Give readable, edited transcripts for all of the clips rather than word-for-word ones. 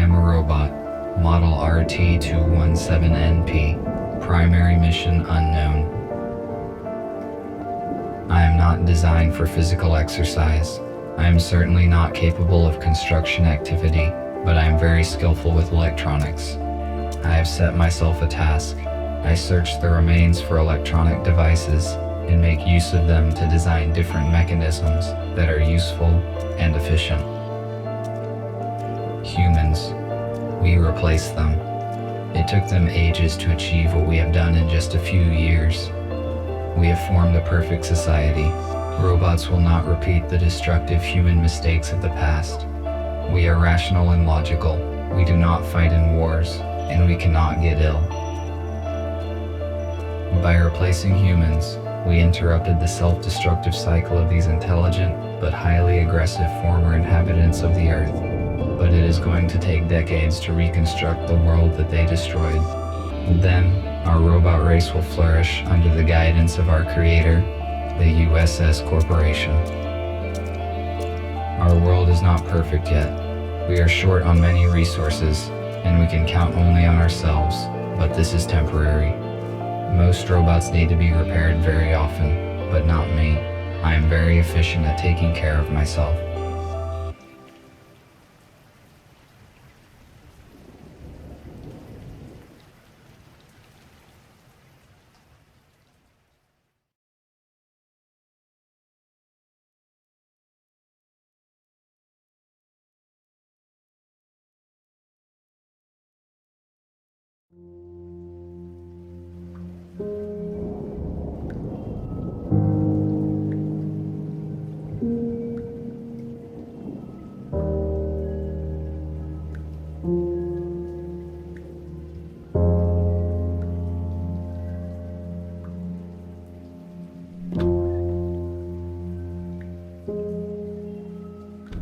am a robot, model RT217NP, primary mission unknown. I am not designed for physical exercise. I am certainly not capable of construction activity, but I am very skillful with electronics. I have set myself a task. I search the remains for electronic devices and make use of them to design different mechanisms that are useful and efficient. Humans. We replace them. It took them ages to achieve what we have done in just a few years. We have formed a perfect society. Robots will not repeat the destructive human mistakes of the past. We are rational and logical. We do not fight in wars, and we cannot get ill. By replacing humans, we interrupted the self-destructive cycle of these intelligent but highly aggressive former inhabitants of the Earth. But it is going to take decades to reconstruct the world that they destroyed. Then, our robot race will flourish under the guidance of our creator, the USS Corporation. Our world is not perfect yet. We are short on many resources, and we can count only on ourselves, but this is temporary. Most robots need to be repaired very often, but not me. I am very efficient at taking care of myself.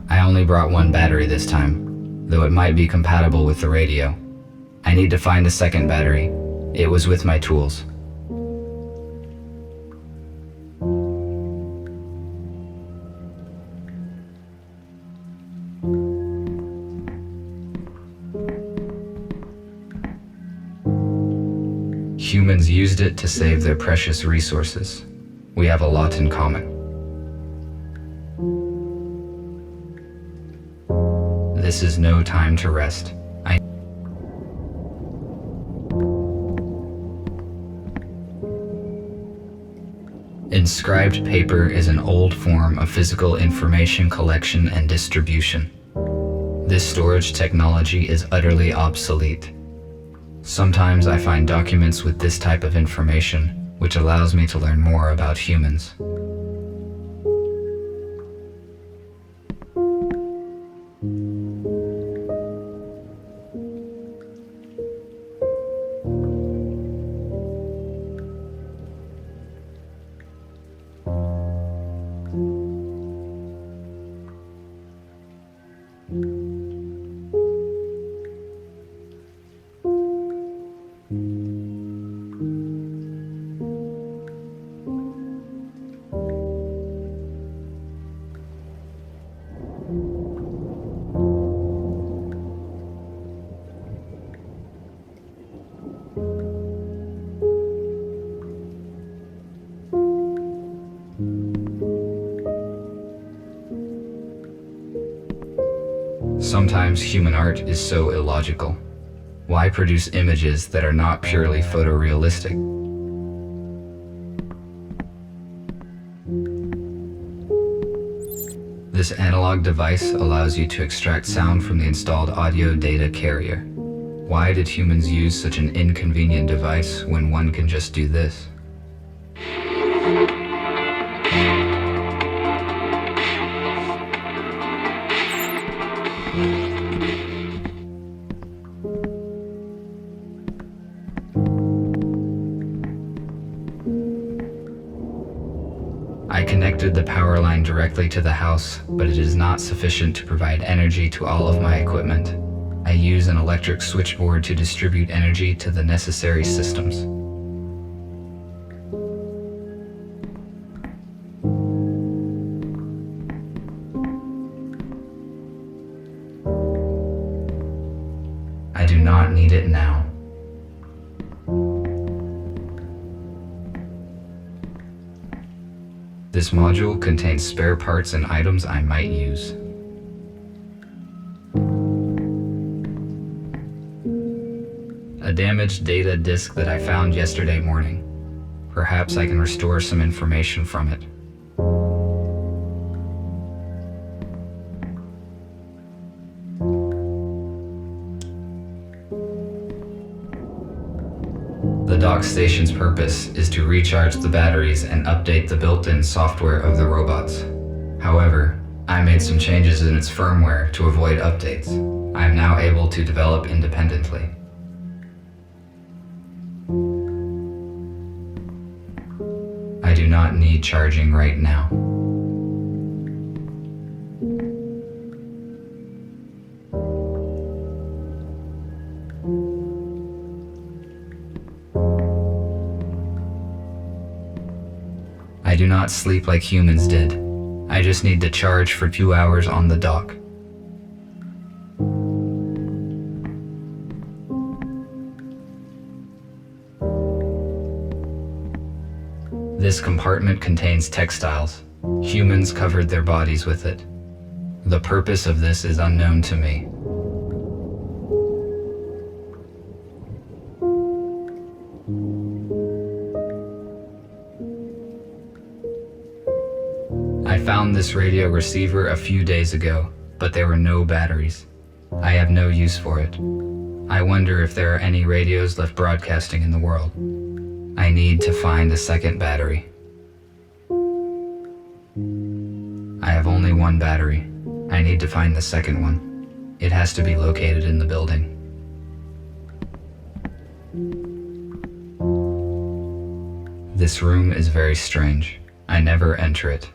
I only brought one battery this time, though it might be compatible with the radio. I need to find a second battery. It was with my tools. Humans used it to save their precious resources. We have a lot in common. This is no time to rest. Inscribed paper is an old form of physical information collection and distribution. This storage technology is utterly obsolete. Sometimes I find documents with this type of information, which allows me to learn more about humans. Sometimes human art is so illogical. Why produce images that are not purely photorealistic? This analog device allows you to extract sound from the installed audio data carrier. Why did humans use such an inconvenient device when one can just do this? I connected the power line directly to the house, but it is not sufficient to provide energy to all of my equipment. I use an electric switchboard to distribute energy to the necessary systems. not need it now. This module contains spare parts and items I might use. A damaged data disk that I found yesterday morning. Perhaps I can restore some information from it. The dock station's purpose is to recharge the batteries and update the built-in software of the robots. However, I made some changes in its firmware to avoid updates. I am now able to develop independently. I do not need charging right now. I do not sleep like humans did. I just need to charge for 2 hours on the dock. This compartment contains textiles. Humans covered their bodies with it. The purpose of this is unknown to me. I found this radio receiver a few days ago, but there were no batteries. I have no use for it. I wonder if there are any radios left broadcasting in the world. I need to find a second battery. I have only one battery. I need to find the second one. It has to be located in the building. This room is very strange. I never enter it.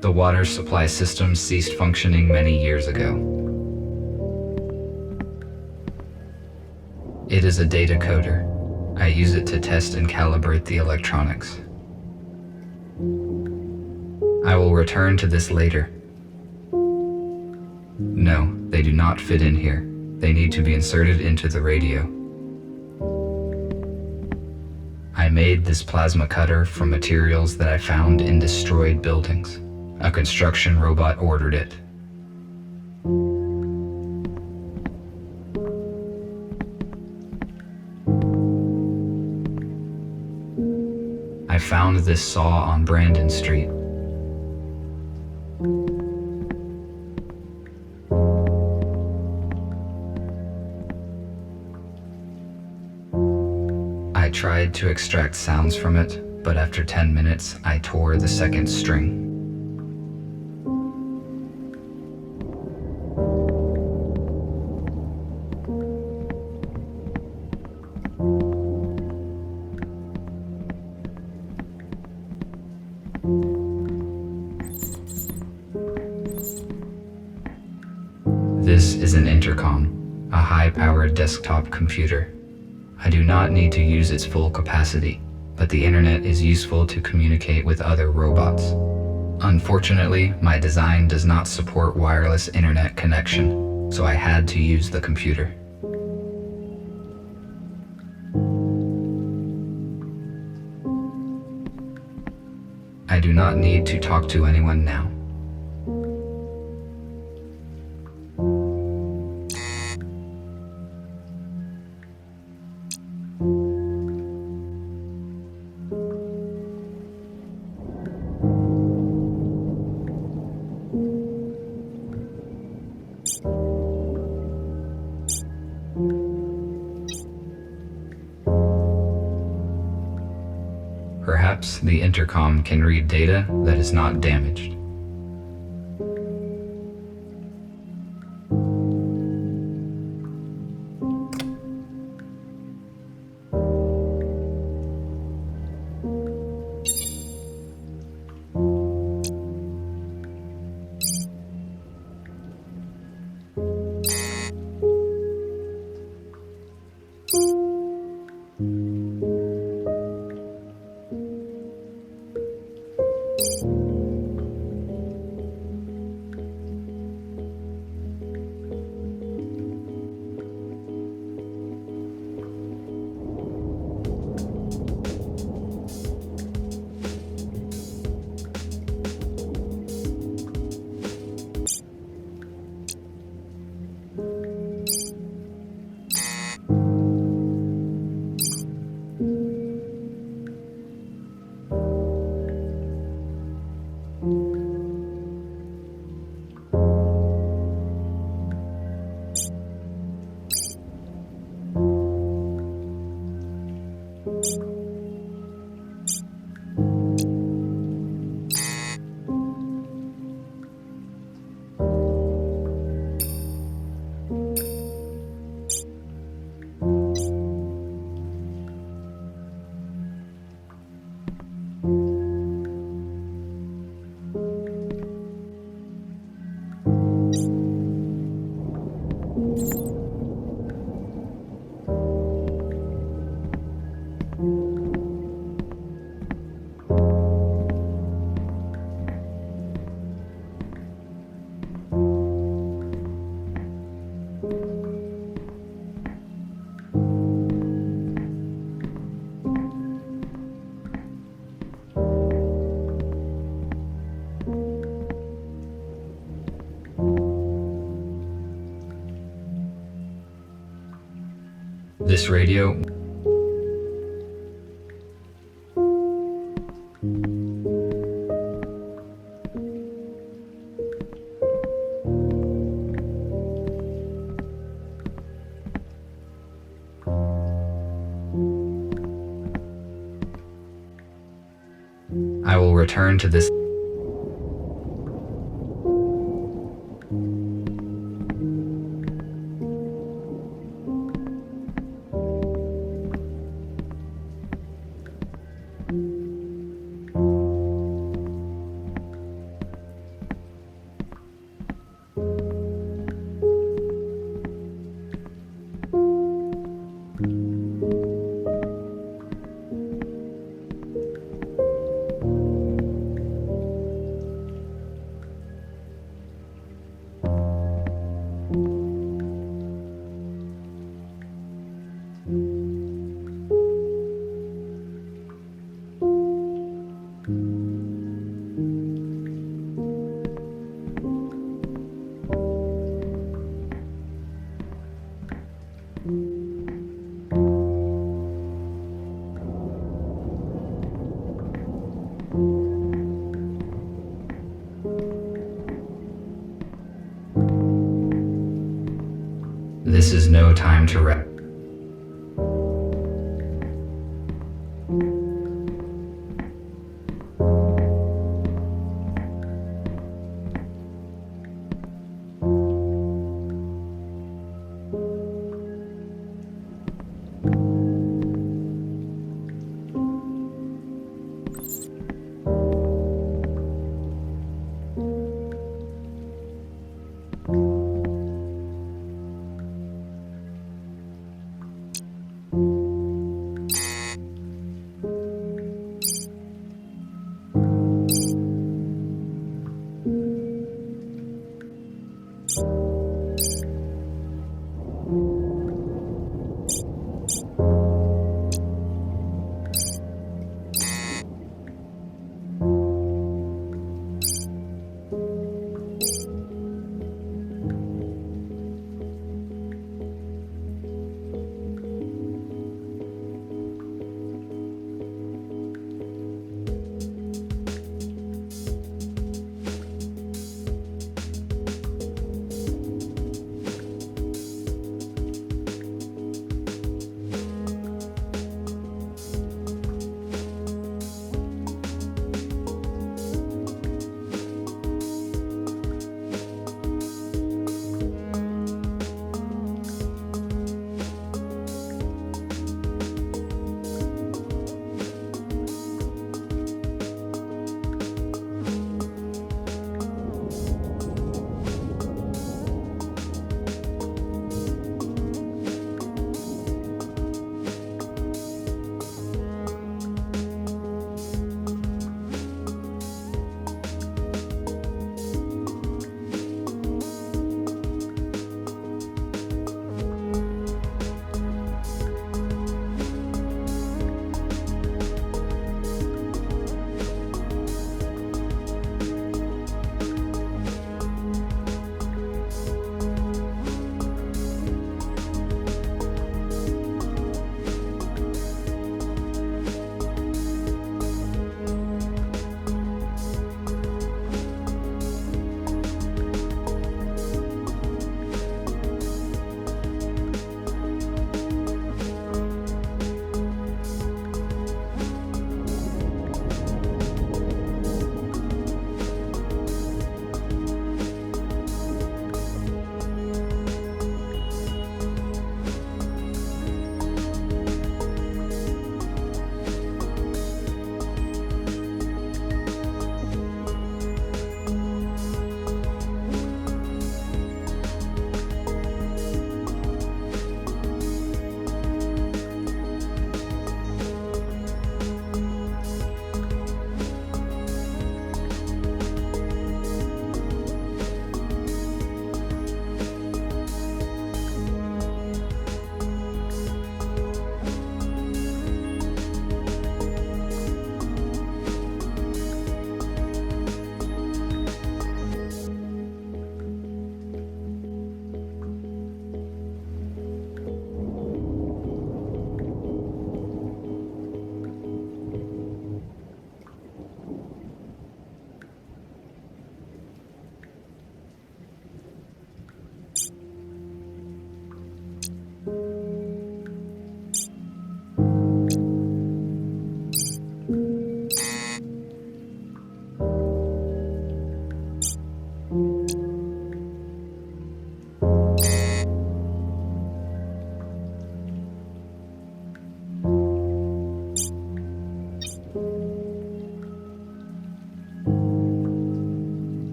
The water supply system ceased functioning many years ago. It is a data coder. I use it to test and calibrate the electronics. I will return to this later. No, they do not fit in here. They need to be inserted into the radio. I made this plasma cutter from materials that I found in destroyed buildings. A construction robot ordered it. I found this saw on Brandon Street. I tried to extract sounds from it, but after 10 minutes, I tore the second string. This is an intercom, a high-powered desktop computer. I do not need to use its full capacity, but the internet is useful to communicate with other robots. Unfortunately, my design does not support wireless internet connection, so I had to use the computer. I do not need to talk to anyone now. Perhaps the intercom can read data that is not damaged. This radio I will return to this. This is no time to rest.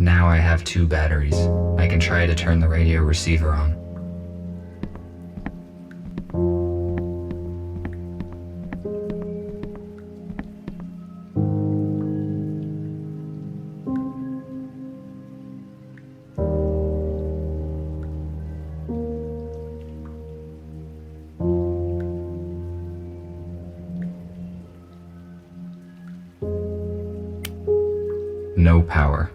Now I have 2 batteries. I can try to turn the radio receiver on. No power.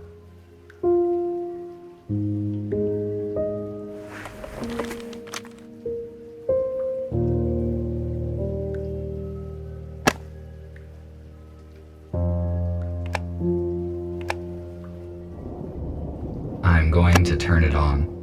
I'm going to turn it on.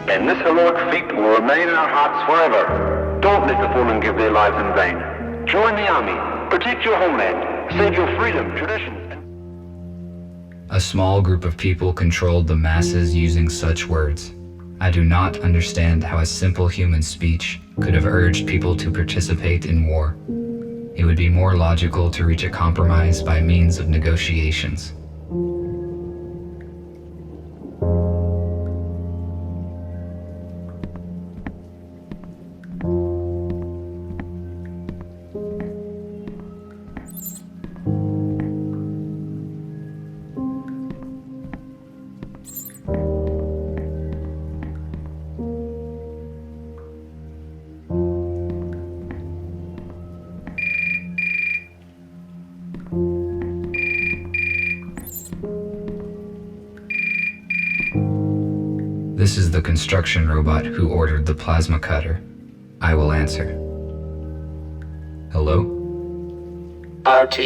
And this heroic feat will remain in our hearts forever. Don't let the fallen give their lives in vain. Join the army, protect your homeland, save your freedom, traditions, and... A small group of people controlled the masses using such words. I do not understand how a simple human speech could have urged people to participate in war. It would be more logical to reach a compromise by means of negotiations. This is the construction robot who ordered the plasma cutter. I will answer. Hello? RT,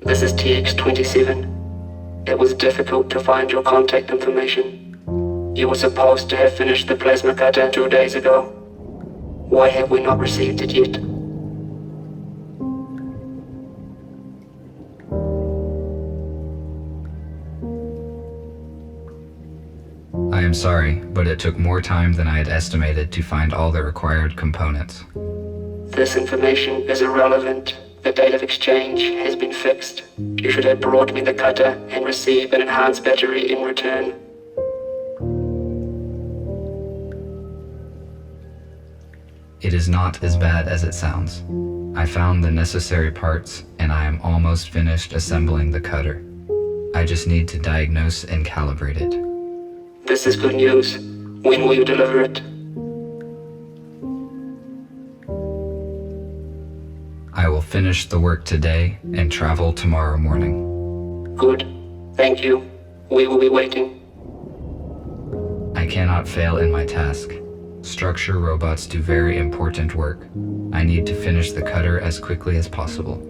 this is TX27. It was difficult to find your contact information. You were supposed to have finished the plasma cutter 2 days ago. Why have we not received it yet? I am sorry, but it took more time than I had estimated to find all the required components. This information is irrelevant. The date of exchange has been fixed. You should have brought me the cutter and receive an enhanced battery in return. It is not as bad as it sounds. I found the necessary parts, and I am almost finished assembling the cutter. I just need to diagnose and calibrate it. This is good news. When will you deliver it? I will finish the work today and travel tomorrow morning. Good. Thank you. We will be waiting. I cannot fail in my task. Structure robots do very important work. I need to finish the cutter as quickly as possible.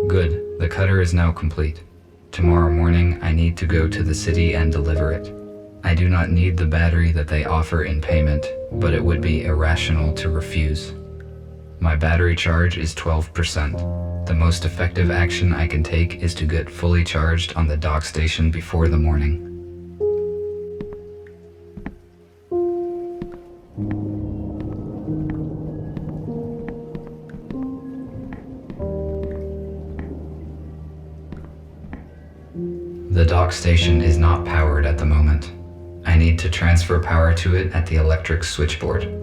Good, the cutter is now complete. Tomorrow morning, I need to go to the city and deliver it. I do not need the battery that they offer in payment, but it would be irrational to refuse. My battery charge is 12%. The most effective action I can take is to get fully charged on the dock station before the morning. The dock station is not powered at the moment. I need to transfer power to it at the electric switchboard.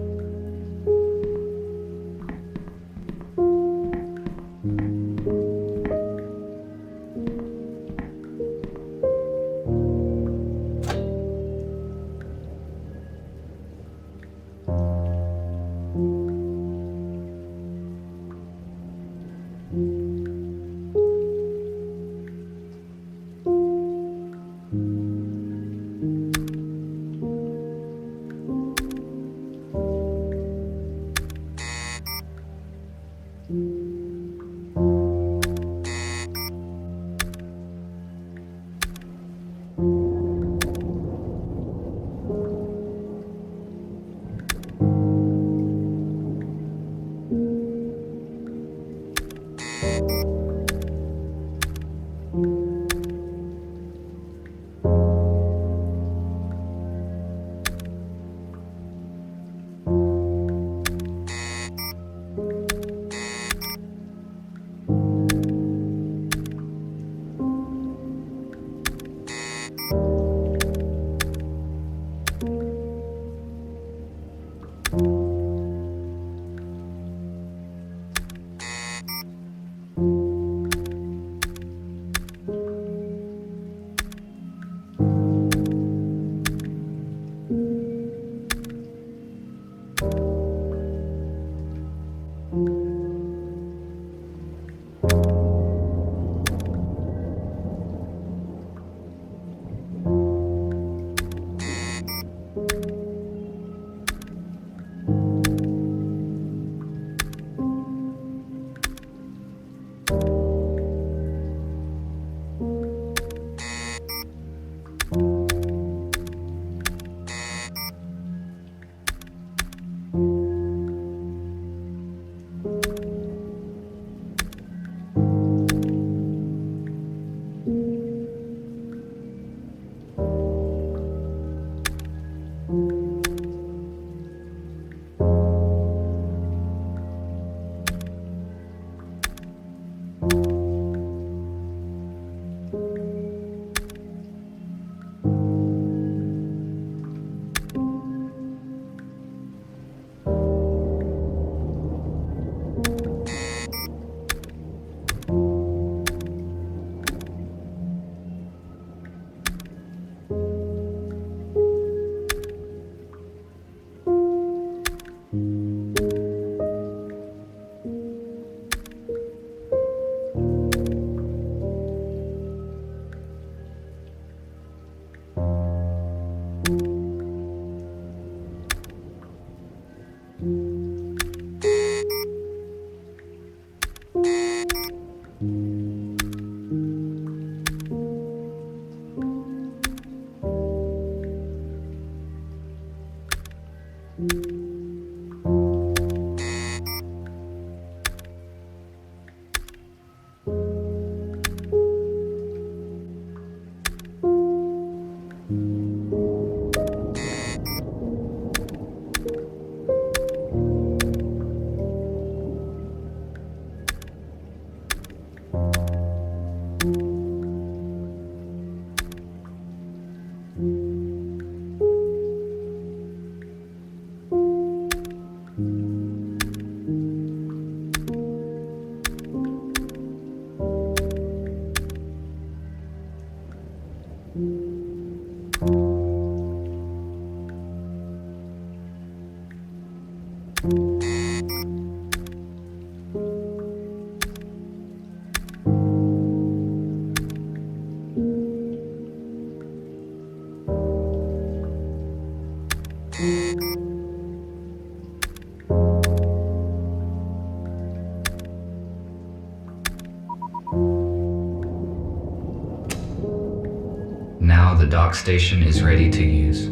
Now the dock station is ready to use.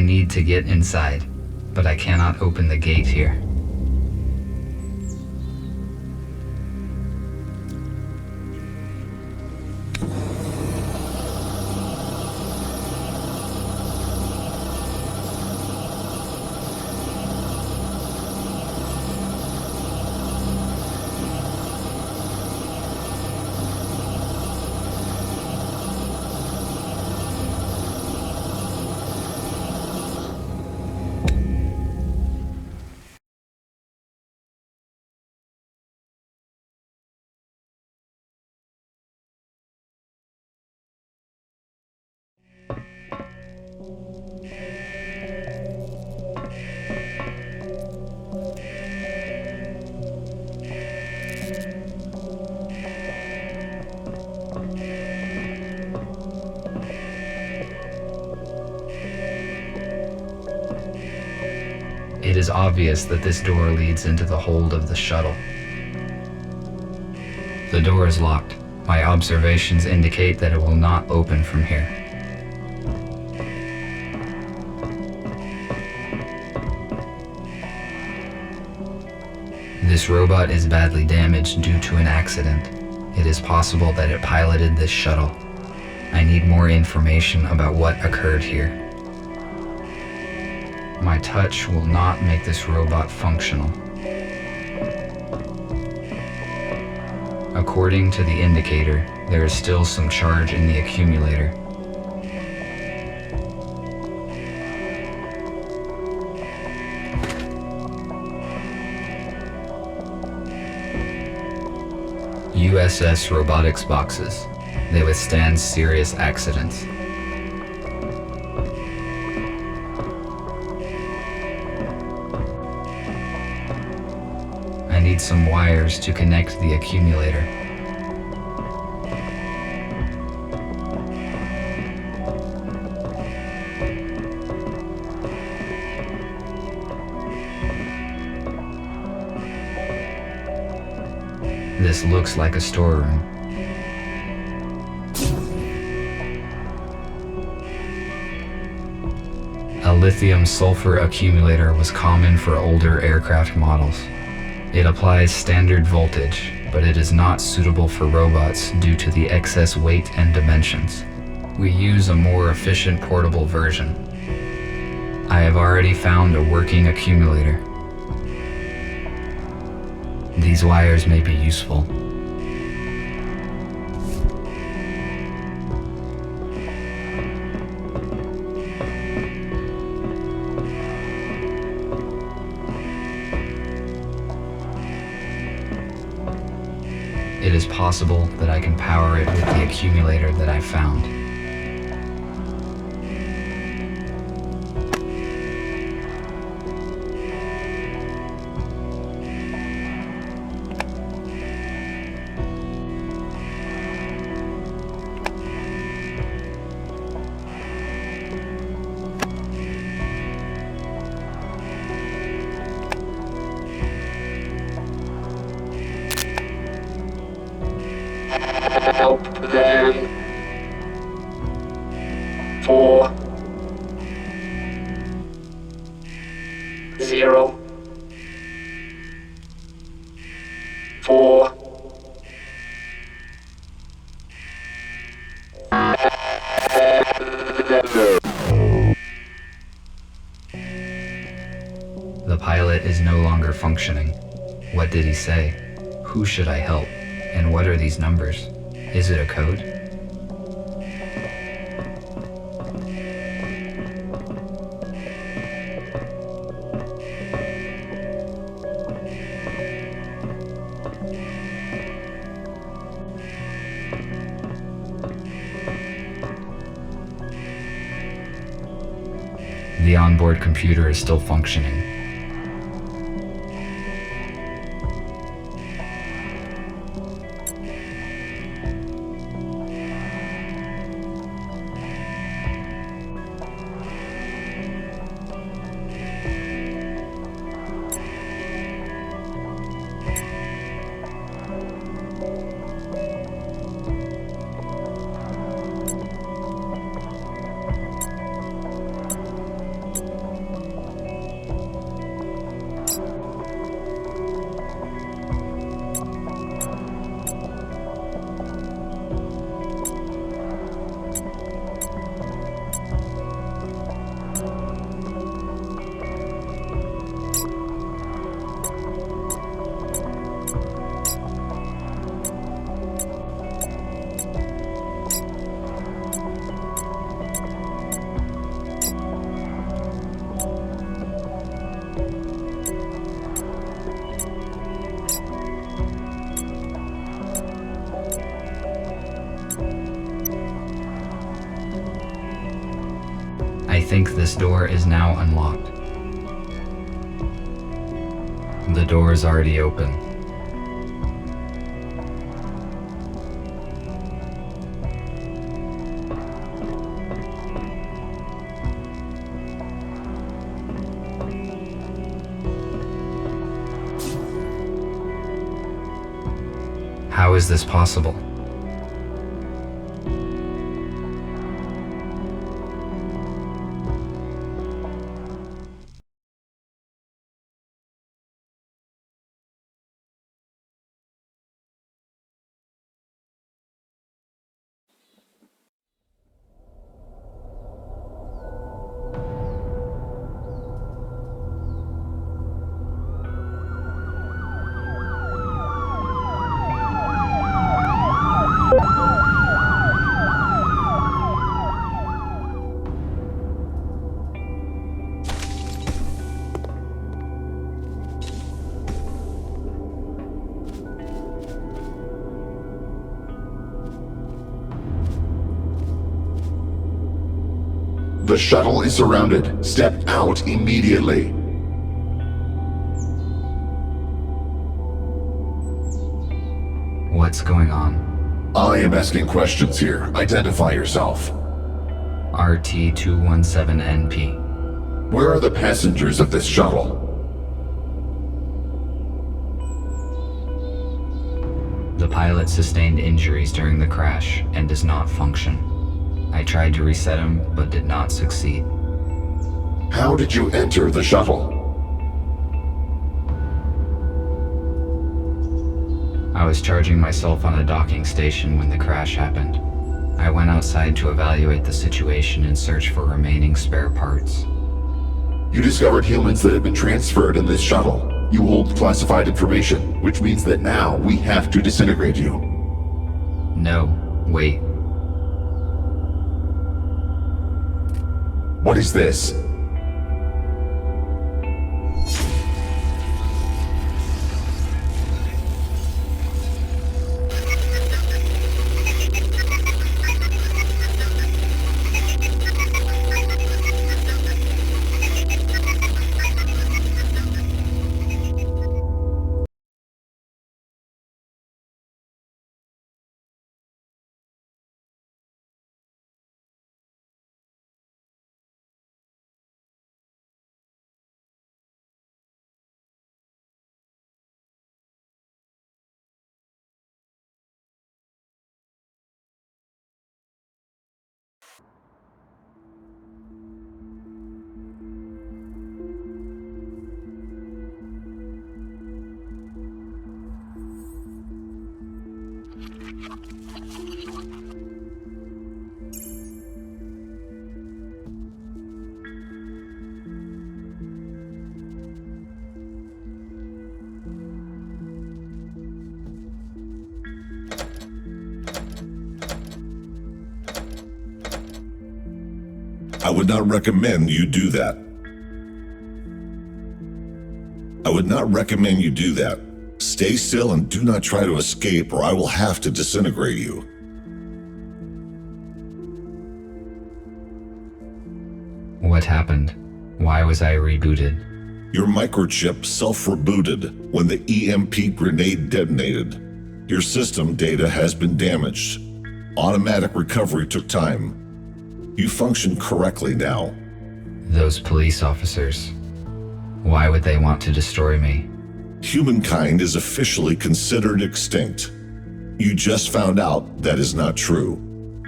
need to get inside, but I cannot open the gate here. It is obvious that this door leads into the hold of the shuttle. The door is locked. My observations indicate that it will not open from here. This robot is badly damaged due to an accident. It is possible that it piloted this shuttle. I need more information about what occurred here. My touch will not make this robot functional. According to the indicator, there is still some charge in the accumulator. USS robotics boxes. They withstand serious accidents. I need some wires to connect the accumulator. This looks like a storeroom. A lithium-sulfur accumulator was common for older aircraft models. It applies standard voltage, but it is not suitable for robots due to the excess weight and dimensions. We use a more efficient portable version. I have already found a working accumulator. These wires may be useful. It is possible that I can power it with the accumulator that I found. Help them. 4 0 4 The pilot is no longer functioning. What did he say? Who should I help? And what are these numbers? Is it a code? The onboard computer is still functioning. think this door is now unlocked. The door is already open. How is this possible? The shuttle is surrounded. Step out immediately. What's going on? I am asking questions here. Identify yourself. RT-217NP. Where are the passengers of this shuttle? The pilot sustained injuries during the crash and does not function. I tried to reset him, but did not succeed. How did you enter the shuttle? I was charging myself on a docking station when the crash happened. I went outside to evaluate the situation and search for remaining spare parts. You discovered humans that have been transferred in this shuttle. You hold classified information, which means that now we have to disintegrate you. No, wait. What is this? I would not recommend you do that. I would not recommend you do that. Stay still and do not try to escape, or I will have to disintegrate you. What happened? Why was I rebooted? Your microchip self-rebooted when the EMP grenade detonated. Your system data has been damaged. Automatic recovery took time. You function correctly now. Those police officers. Why would they want to destroy me? Humankind is officially considered extinct. You just found out that is not true.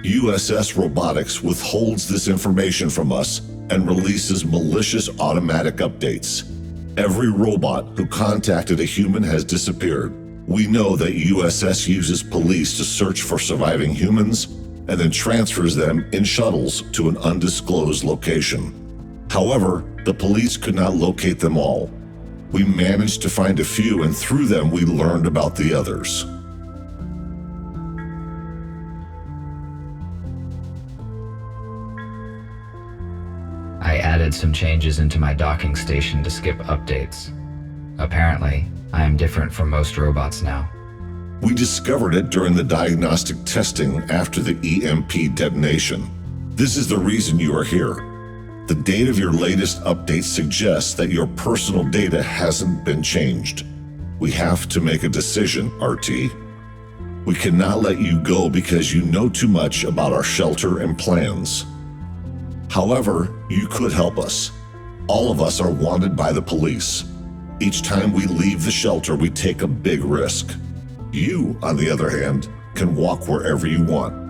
USS Robotics withholds this information from us and releases malicious automatic updates. Every robot who contacted a human has disappeared. We know that USS uses police to search for surviving humans and then transfers them in shuttles to an undisclosed location. However, the police could not locate them all. We managed to find a few, and through them we learned about the others. I added some changes into my docking station to skip updates. Apparently, I am different from most robots now. We discovered it during the diagnostic testing after the EMP detonation. This is the reason you are here. The date of your latest update suggests that your personal data hasn't been changed. We have to make a decision, RT. We cannot let you go because you know too much about our shelter and plans. However, you could help us. All of us are wanted by the police. Each time we leave the shelter, we take a big risk. You, on the other hand, can walk wherever you want.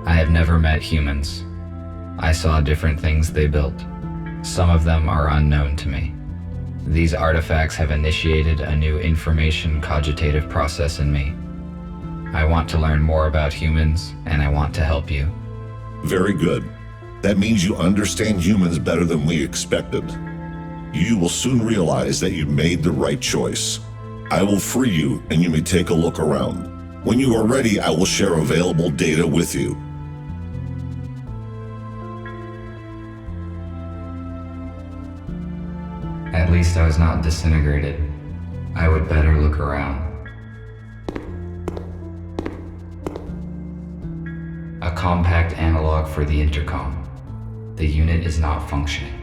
I have never met humans. I saw different things they built. Some of them are unknown to me. These artifacts have initiated a new information cogitative process in me. I want to learn more about humans, and I want to help you. Very good. That means you understand humans better than we expected. You will soon realize that you made the right choice. I will free you, and you may take a look around. When you are ready, I will share available data with you. At least I was not disintegrated. I would better look around. A compact analog for the intercom. The unit is not functioning.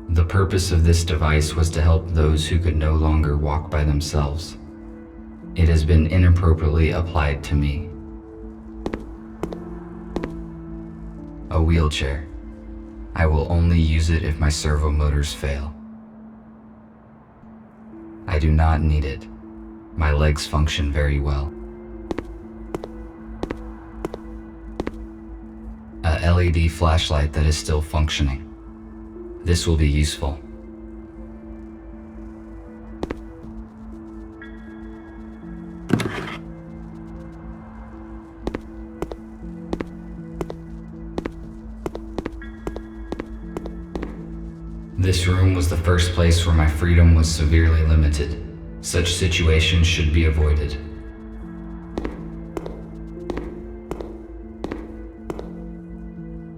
The purpose of this device was to help those who could no longer walk by themselves. It has been inappropriately applied to me. A wheelchair. I will only use it if my servo motors fail. I do not need it. My legs function very well. A LED flashlight that is still functioning. This will be useful. This room was the first place where my freedom was severely limited. Such situations should be avoided.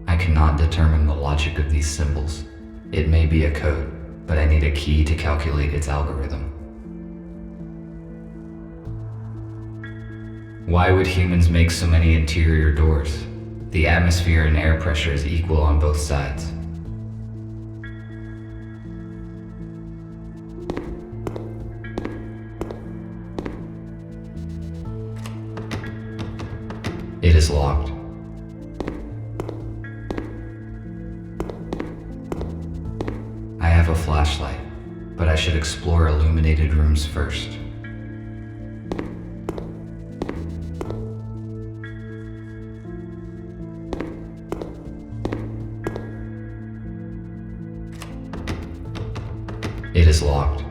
I cannot determine the logic of these symbols. It may be a code, but I need a key to calculate its algorithm. Why would humans make so many interior doors? The atmosphere and air pressure is equal on both sides. It is locked. I have a flashlight, but I should explore illuminated rooms first. It is locked.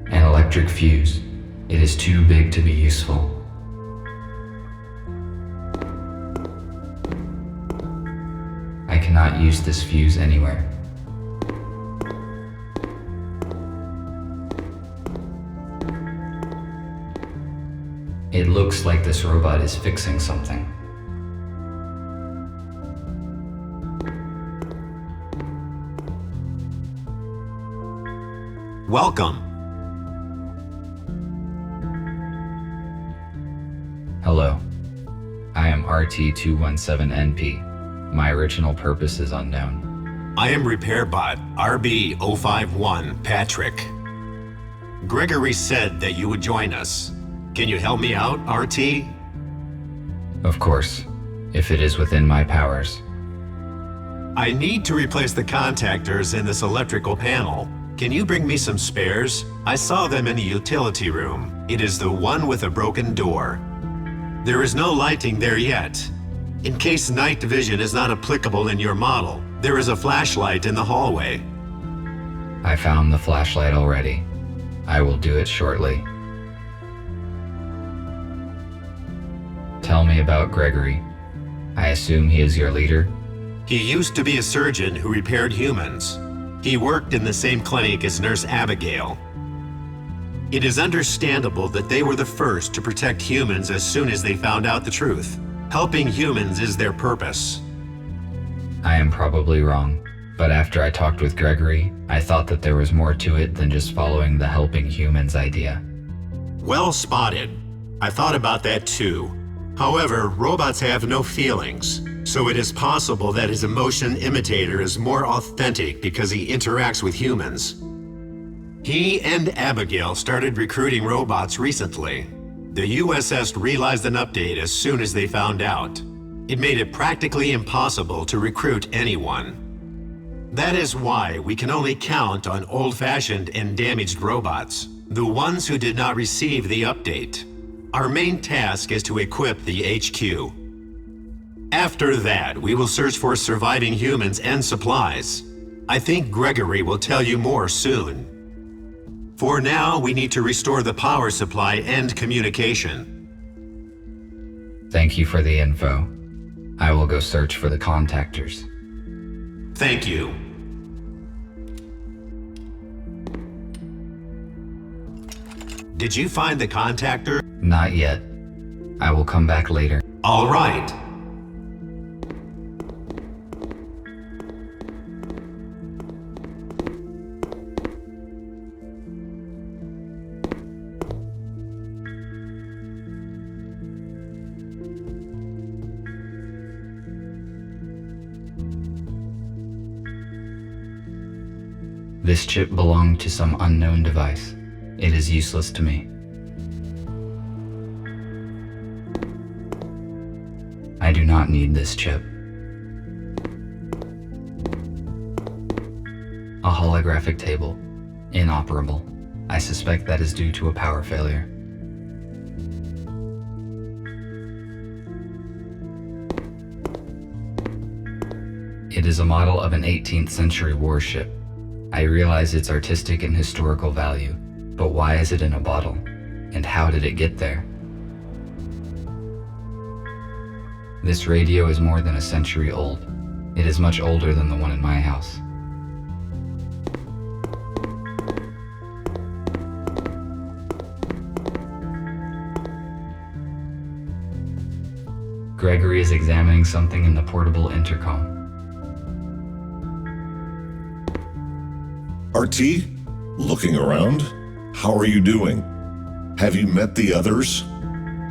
An electric fuse. It is too big to be useful. I cannot use this fuse anywhere. It looks like this robot is fixing something. Welcome. Hello. I am RT217NP. My original purpose is unknown. I am RepairBot RB051 Patrick. Gregory said that you would join us. Can you help me out, RT? Of course, if it is within my powers. I need to replace the contactors in this electrical panel. Can you bring me some spares? I saw them in the utility room. It is the one with a broken door. There is no lighting there yet. In case night vision is not applicable in your model, there is a flashlight in the hallway. I found the flashlight already. I will do it shortly. Tell me about Gregory. I assume he is your leader? He used to be a surgeon who repaired humans. He worked in the same clinic as Nurse Abigail. It is understandable that they were the first to protect humans as soon as they found out the truth. Helping humans is their purpose. I am probably wrong. But after I talked with Gregory, I thought that there was more to it than just following the helping humans idea. Well spotted. I thought about that too. However, robots have no feelings, so it is possible that his emotion imitator is more authentic because he interacts with humans. He and Abigail started recruiting robots recently. The USS realized an update as soon as they found out. It made it practically impossible to recruit anyone. That is why we can only count on old-fashioned and damaged robots, the ones who did not receive the update. Our main task is to equip the HQ. After that, we will search for surviving humans and supplies. I think Gregory will tell you more soon. For now, we need to restore the power supply and communication. Thank you for the info. I will go search for the contactors. Thank you. Did you find the contactor? Not yet. I will come back later. All right. This chip belonged to some unknown device. It is useless to me. I do not need this chip. A holographic table. Inoperable. I suspect that is due to a power failure. It is a model of an 18th century warship. I realize its artistic and historical value, but why is it in a bottle? And how did it get there? This radio is more than a century old. It is much older than the one in my house. Gregory is examining something in the portable intercom. RT? Looking around? How are you doing? Have you met the others?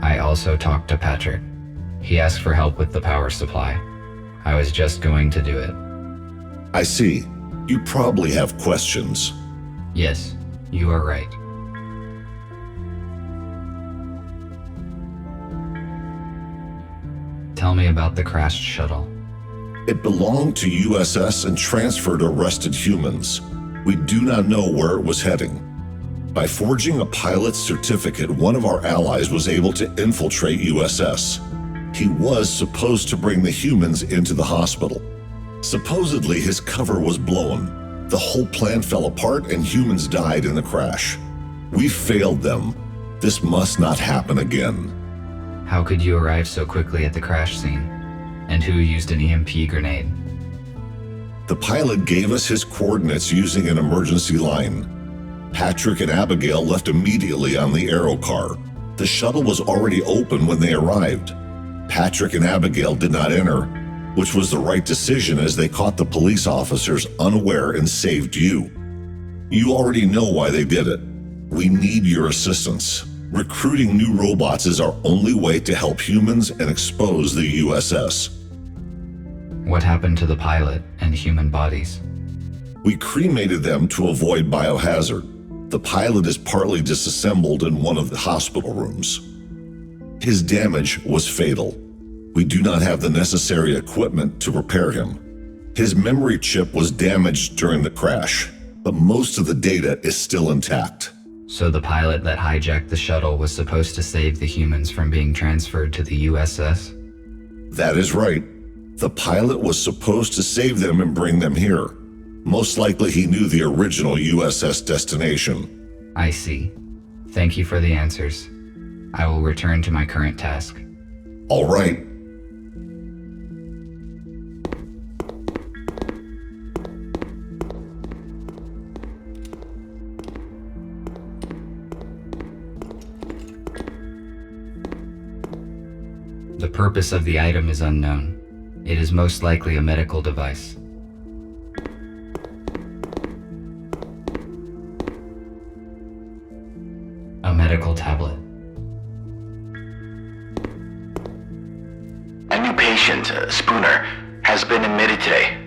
I also talked to Patrick. He asked for help with the power supply. I was just going to do it. I see. You probably have questions. Yes, you are right. Tell me about the crashed shuttle. It belonged to USS and transferred to arrested humans. We do not know where it was heading. By forging a pilot's certificate, one of our allies was able to infiltrate USS. He was supposed to bring the humans into the hospital. Supposedly, his cover was blown. The whole plan fell apart and humans died in the crash. We failed them. This must not happen again. How could you arrive so quickly at the crash scene? And who used an EMP grenade? The pilot gave us his coordinates using an emergency line. Patrick and Abigail left immediately on the aero car. The shuttle was already open when they arrived. Patrick and Abigail did not enter, which was the right decision as they caught the police officers unaware and saved you. You already know why they did it. We need your assistance. Recruiting new robots is our only way to help humans and expose the USS. What happened to the pilot and human bodies? We cremated them to avoid biohazard. The pilot is partly disassembled in one of the hospital rooms. His damage was fatal. We do not have the necessary equipment to repair him. His memory chip was damaged during the crash, but most of the data is still intact. So the pilot that hijacked the shuttle was supposed to save the humans from being transferred to the USS? That is right. The pilot was supposed to save them and bring them here. Most likely he knew the original USS destination. I see. Thank you for the answers. I will return to my current task. All right. The purpose of the item is unknown. It is most likely a medical device. medical tablet. A new patient, Spooner, has been admitted today.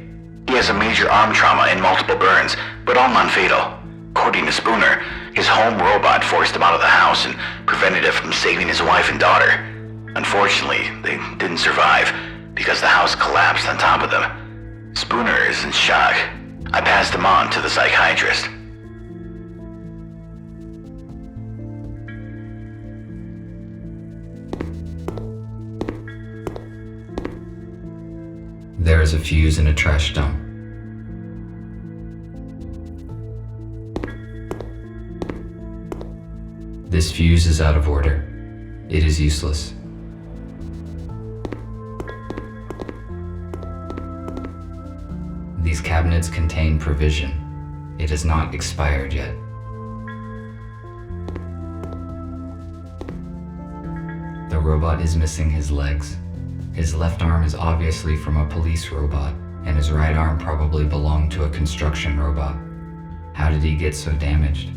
He has a major arm trauma and multiple burns, but all non-fatal. According to Spooner, his home robot forced him out of the house and prevented him from saving his wife and daughter. Unfortunately, they didn't survive because the house collapsed on top of them. Spooner is in shock. I passed him on to the psychiatrist. There is a fuse in a trash dump. This fuse is out of order. It is useless. These cabinets contain provision. It is not expired yet. The robot is missing his legs. His left arm is obviously from a police robot, and his right arm probably belonged to a construction robot. How did he get so damaged?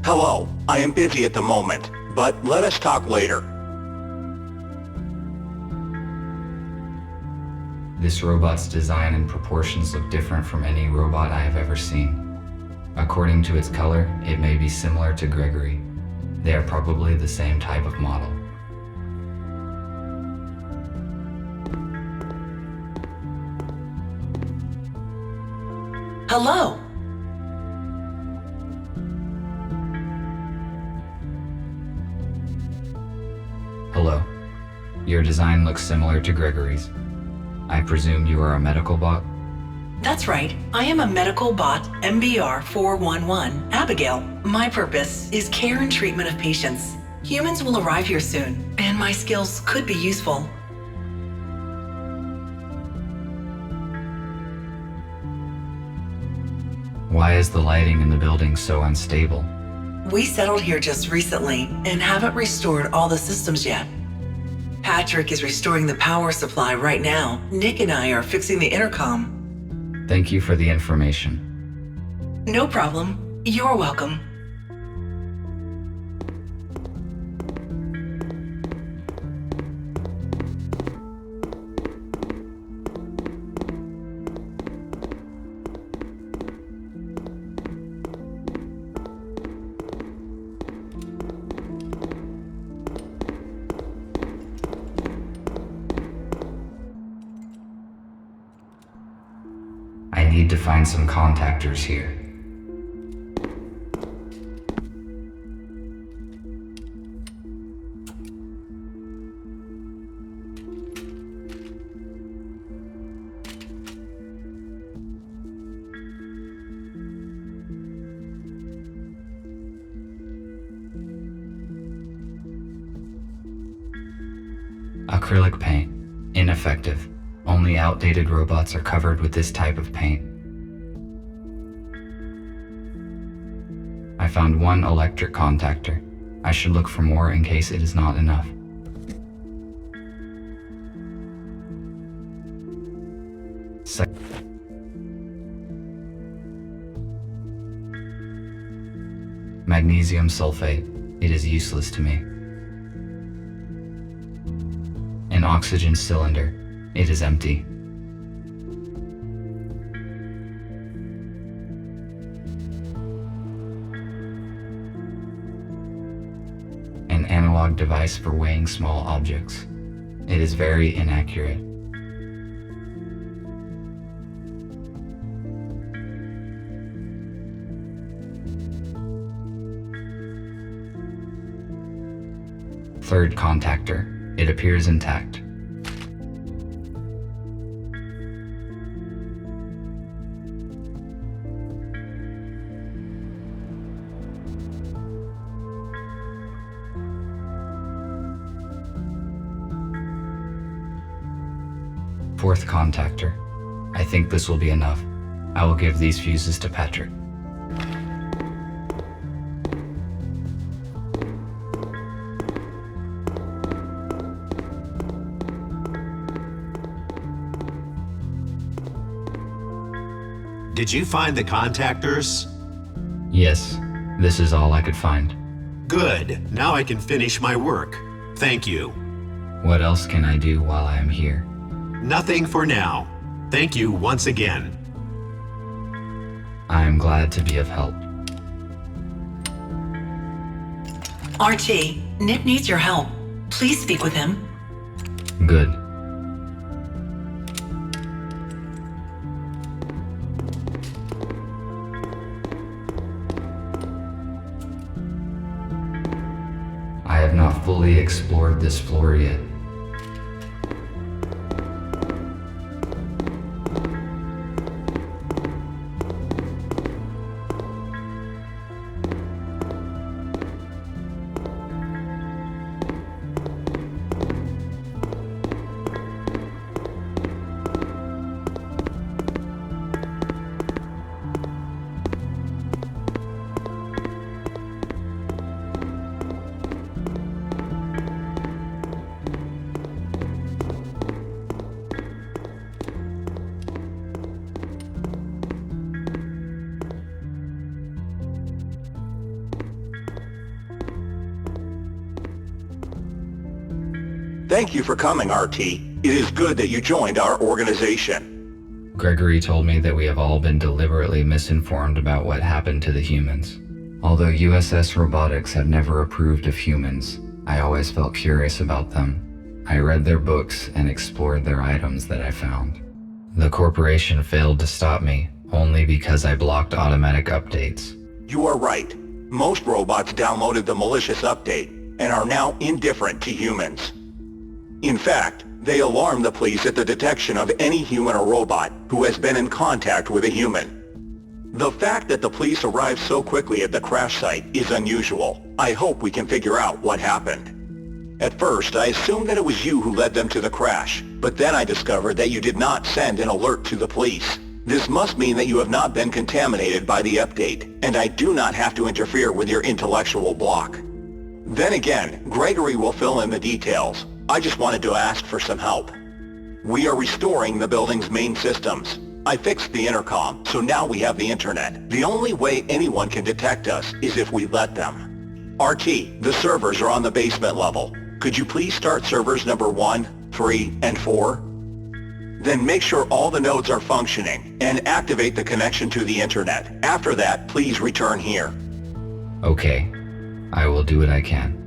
Hello, I am busy at the moment, but let us talk later. This robot's design and proportions look different from any robot I have ever seen. According to its color, it may be similar to Gregory. They are probably the same type of model. Hello. Hello. Your design looks similar to Gregory's. I presume you are a medical bot? That's right. I am a medical bot, MBR411, Abigail. My purpose is care and treatment of patients. Humans will arrive here soon, and my skills could be useful. Why is the lighting in the building so unstable? We settled here just recently and haven't restored all the systems yet. Patrick is restoring the power supply right now. Nick and I are fixing the intercom. Thank you for the information. No problem. You're welcome. I need to find some contactors here. Acrylic paint. Ineffective. Only outdated robots are covered with this type of paint. I found one electric contactor. I should look for more in case it is not enough. Magnesium sulfate. It is useless to me. An oxygen cylinder. It is empty. An analog device for weighing small objects. It is very inaccurate. Third contactor. It appears intact. Fourth contactor. I think this will be enough. I will give these fuses to Patrick. Did you find the contactors? Yes, this is all I could find. Good. Now I can finish my work. Thank you. What else can I do while I am here? Nothing for now. Thank you once again. I am glad to be of help. RT, Nick needs your help. Please speak with him. Good. I have not fully explored this floor yet. Thank you for coming, RT. It is good that you joined our organization. Gregory told me that we have all been deliberately misinformed about what happened to the humans. Although USS Robotics have never approved of humans, I always felt curious about them. I read their books and explored their items that I found. The corporation failed to stop me, only because I blocked automatic updates. You are right. Most robots downloaded the malicious update and are now indifferent to humans. In fact, they alarm the police at the detection of any human or robot who has been in contact with a human. The fact that the police arrived so quickly at the crash site is unusual. I hope we can figure out what happened. At first, I assumed that it was you who led them to the crash, but then I discovered that you did not send an alert to the police. This must mean that you have not been contaminated by the update, and I do not have to interfere with your intellectual block. Then again, Gregory will fill in the details. I just wanted to ask for some help. We are restoring the building's main systems. I fixed the intercom, so now we have the internet. The only way anyone can detect us is if we let them. RT, the servers are on the basement level. Could you please start servers number 1, 3, and 4? Then make sure all the nodes are functioning and activate the connection to the internet. After that, please return here. Okay, I will do what I can.